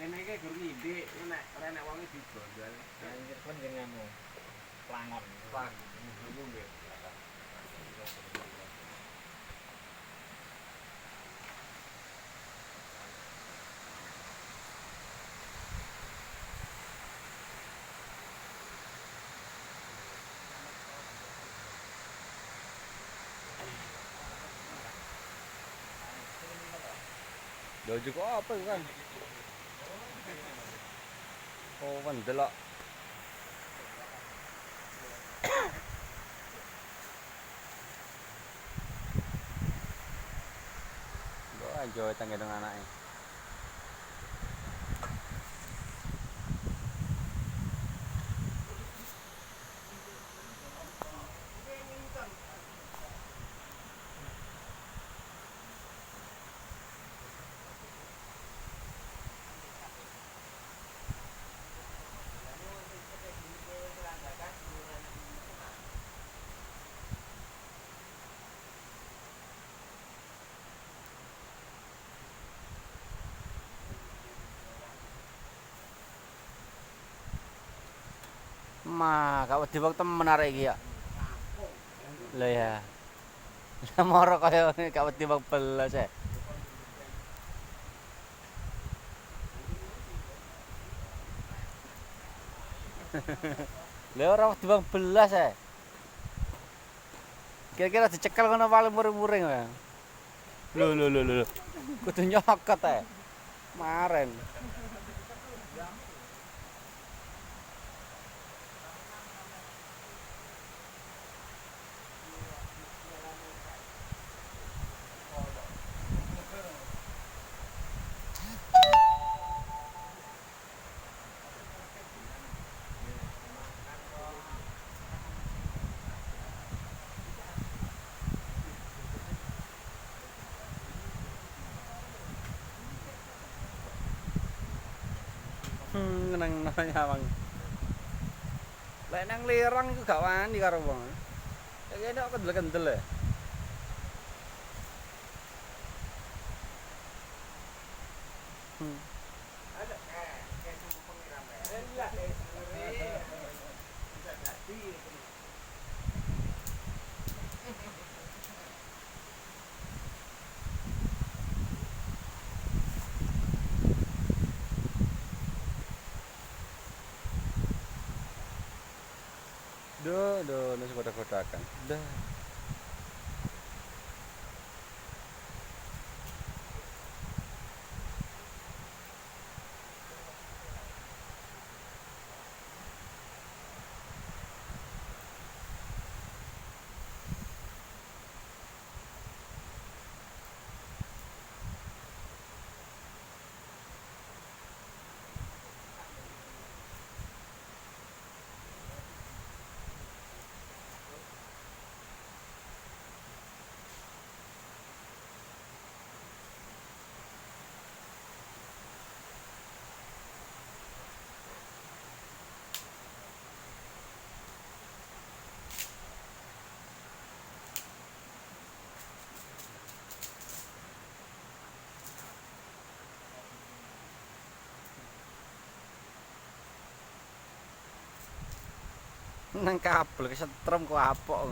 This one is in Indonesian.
Kene iki gur nyidik nek ora nek wong dibondol. Anjir kon jeneng anu. Plangon. Pak, ngono nggih. Lho juga apa kan? Oh, mendelok. Lo aja tangga dengan anaknya. Kak wedi wektu menarik iki ya. Lho ya. Lah moro kaya gak wedi wong belas e. Lha ora wedi wong belas e. Kira-kira dicekel ngono paling muring-muring ya. Lho. Kudu nyokot e. Maren. Nang Bang. Lek nang lirang iku gak wani karo wong. Kene kok kendel-kendel e. Duh, nasi kotak-kotakan. Dah. Nang kabel kesetrum kok apok.